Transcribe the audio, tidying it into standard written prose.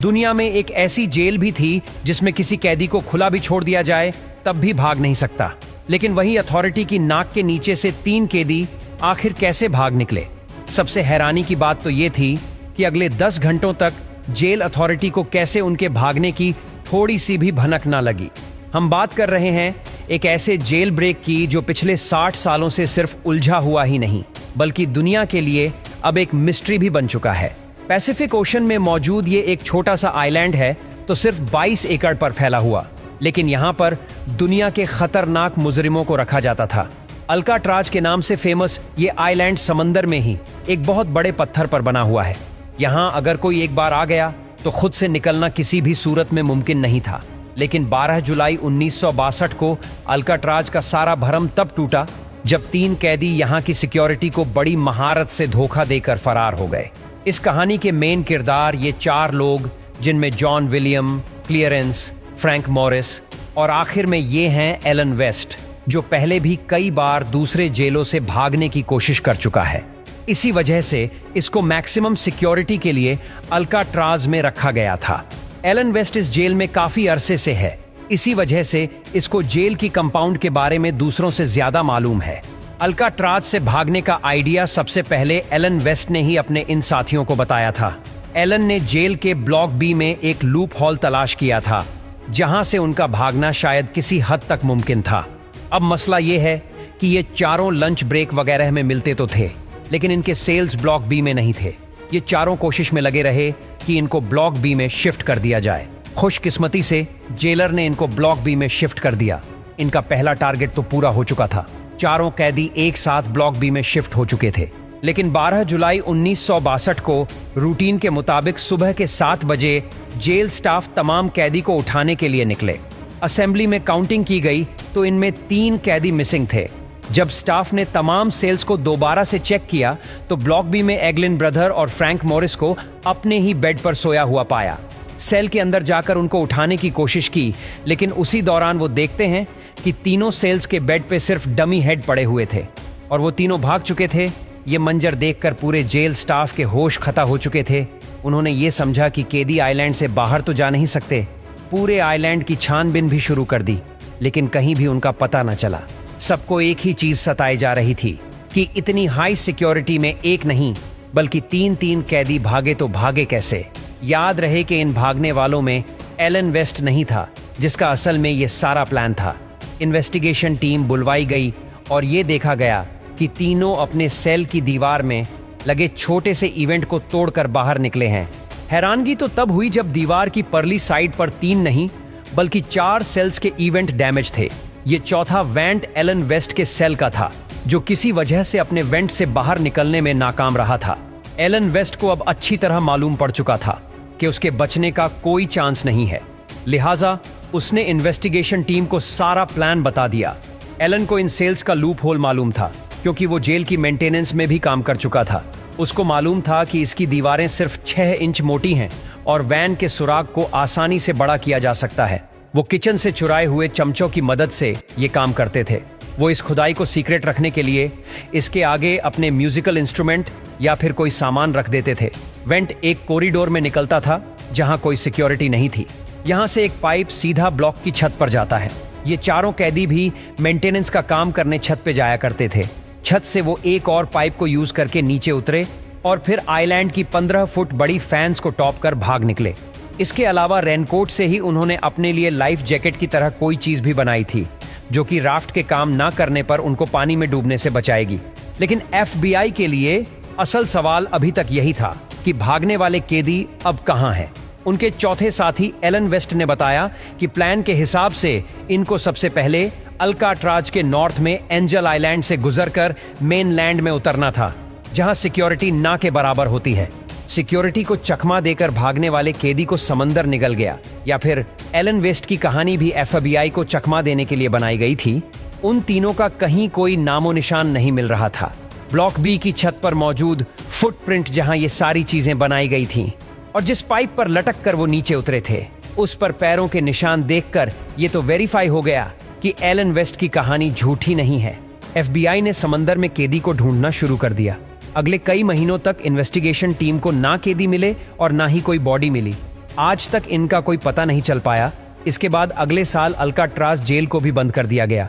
दुनिया में एक ऐसी जेल भी थी जिसमें किसी कैदी को खुला भी छोड़ दिया जाए तब भी भाग नहीं सकता। लेकिन वही अथॉरिटी की नाक के नीचे से 3 कैदी आखिर कैसे भाग निकले। सबसे हैरानी की बात तो ये थी कि अगले 10 घंटों तक जेल अथॉरिटी को कैसे उनके भागने की थोड़ी सी भी भनक ना लगी। हम बात कर रहे हैं एक ऐसे जेल ब्रेक की जो पिछले 60 सालों से सिर्फ उलझा हुआ ही नहीं बल्कि दुनिया के लिए अब एक मिस्ट्री भी बन चुका है। पैसिफिक ओशन में मौजूद ये एक छोटा सा आइलैंड है तो सिर्फ 22 एकड़ पर फैला हुआ, लेकिन यहाँ पर दुनिया के खतरनाक मुजरिमों को रखा जाता था। अल्काट्राज के नाम से फेमस ये आइलैंड समंदर में ही एक बहुत बड़े पत्थर पर बना हुआ है। यहाँ अगर कोई एक बार आ गया तो खुद से निकलना किसी भी सूरत में मुमकिन नहीं था। लेकिन 12 जुलाई 1962 को अल्काट्राज का सारा भरम तब टूटा जब 3 कैदी यहाँ की सिक्योरिटी को बड़ी महारत से धोखा देकर फरार हो गए। इस कहानी के मेन किरदार ये 4 लोग, जिनमें John William, clearance, Frank Morris और आखिर में ये हैं एलन वेस्ट, जो पहले भी कई बार दूसरे जेलों से भागने की कोशिश कर चुका है। इसी वजह से इसको मैक्सिमम सिक्योरिटी के लिए अल्काट्राज में रखा गया था। एलन वेस्ट इस जेल में काफी अरसे से है, इसी वजह से इसको जेल की कंपाउंड के बारे में दूसरों से ज्यादा मालूम है। अल्काट्राज से भागने का आइडिया सबसे पहले एलन वेस्ट ने ही अपने इन साथियों को बताया था। एलन ने जेल के ब्लॉक बी में एक लूप हॉल तलाश किया था जहां से उनका भागना शायद किसी हद तक मुमकिन था। अब मसला यह है कि ये चारों लंच ब्रेक वगैरह में मिलते तो थे, लेकिन इनके सेल्स ब्लॉक बी में नहीं थे। ये चारों कोशिश में लगे रहे कि इनको ब्लॉक बी में शिफ्ट कर दिया जाए। खुशकिस्मती से जेलर ने इनको ब्लॉक बी में शिफ्ट कर दिया। इनका पहला टारगेट तो पूरा हो चुका था। चारों कैदी एक साथ ब्लॉक बी में शिफ्ट हो चुके थे। लेकिन 12 जुलाई 1962 को रूटीन के मुताबिक सुबह के 7 बजे जेल स्टाफ तमाम कैदी को उठाने के लिए निकले। असेंबली में काउंटिंग की गई तो इनमें 3 कैदी मिसिंग थे। जब स्टाफ ने तमाम सेल्स को दोबारा से चेक किया तो ब्लॉक बी में एग्लिन ब्रदर और फ्रैंक मॉरिस को अपने ही बेड पर सोया हुआ पाया। सेल के अंदर जाकर उनको उठाने की कोशिश की, लेकिन उसी दौरान वो देखते हैं कि तीनों सेल्स के बेड पे सिर्फ डमी हेड पड़े हुए थे और वो तीनों भाग चुके थे। ये मंजर देखकर पूरे जेल स्टाफ के होश खता हो चुके थे। उन्होंने ये समझा कि कैदी आइलैंड से बाहर तो जा नहीं सकते। पूरे आइलैंड की छानबीन भी शुरू कर दी, लेकिन कहीं भी उनका पता न चला। सबको एक ही चीज सताई जा रही थी कि इतनी हाई सिक्योरिटी में एक नहीं बल्कि 3-3 कैदी भागे तो भागे कैसे। याद रहे कि इन भागने वालों में एलन वेस्ट नहीं था, जिसका असल में ये सारा प्लान था। इन्वेस्टिगेशन टीम बुलवाई गई और ये देखा गया कि तीनों अपने सेल की दीवार में लगे छोटे से इवेंट को तोड़कर बाहर निकले हैं। हैरानगी तो तब हुई जब दीवार की परली साइड पर 3 नहीं बल्कि 4 सेल्स के इवेंट डैमेज थे। ये चौथा वेंट एलन वेस्ट के सेल का था, जो किसी वजह से अपने वेंट से बाहर निकलने में नाकाम रहा था। एलन वेस्ट को अब अच्छी तरह मालूम पड़ चुका था कि उसके बचने का कोई चांस नहीं है, लिहाजा उसने इन्वेस्टिगेशन टीम को सारा प्लान बता दिया। एलन को इन सेल्स का लूप होल मालूम था क्योंकि वो जेल की मेंटेनेंस में भी काम कर चुका था। उसको मालूम था कि इसकी दीवारें सिर्फ 6 इंच मोटी हैं और वैन के सुराग को आसानी से बड़ा किया जा सकता है। वो किचन से चुराए हुए चमचों की मदद से ये काम करते थे। वो इस खुदाई को सीक्रेट रखने के लिए इसके आगे अपने म्यूजिकल इंस्ट्रूमेंट या फिर कोई सामान रख देते थे। वेंट एक कॉरिडोर में निकलता था जहां कोई सिक्योरिटी नहीं थी। यहां से एक पाइप सीधा ब्लॉक की छत पर जाता है। ये चारों कैदी भी मेंटेनेंस का काम करने छत पे जाया करते थे। छत से वो एक और पाइप को यूज करके नीचे उतरे और फिर आइलैंड की 15 फुट बड़ी फैंस को टॉप कर भाग निकले। इसके अलावा रेनकोट से ही उन्होंने अपने लिए लाइफ जैकेट की तरह कोई चीज भी बनाई थी, जो कि राफ्ट के काम ना करने पर उनको पानी में डूबने से बचाएगी। लेकिन FBI के लिए असल सवाल अभी तक यही था कि भागने वाले कैदी अब कहां हैं। उनके चौथे साथी एलन वेस्ट ने बताया कि प्लान के हिसाब से इनको सबसे पहले अल्काट्राज के नॉर्थ में एंजल आइलैंड से गुजरकर मेन लैंड में उतरना था, जहां सिक्योरिटी ना के बराबर होती है। सिक्योरिटी को चकमा देकर भागने वाले कैदी को समंदर निगल गया, या फिर एलन वेस्ट की कहानी भी FBI को चकमा देने के लिए बनाई गई थी। उन तीनों का कहीं कोई नामो निशान नहीं मिल रहा था। ब्लॉक बी की छत पर मौजूद फुटप्रिंट जहां ये सारी चीजें बनाई गई थीं और जिस पाइप पर लटक कर वो नीचे उतरे थे, उस पर पैरों के निशान देखकर ये तो वेरीफाई हो गया कि एलन वेस्ट की कहानी झूठी नहीं है। FBI ने समंदर में कैदी को ढूंढना शुरू कर दिया। अगले कई महीनों तक इन्वेस्टिगेशन टीम को ना कैदी मिले और ना ही कोई बॉडी मिली। आज तक इनका कोई पता नहीं चल पाया। इसके बाद अगले साल अल्काट्राज जेल को भी बंद कर दिया गया।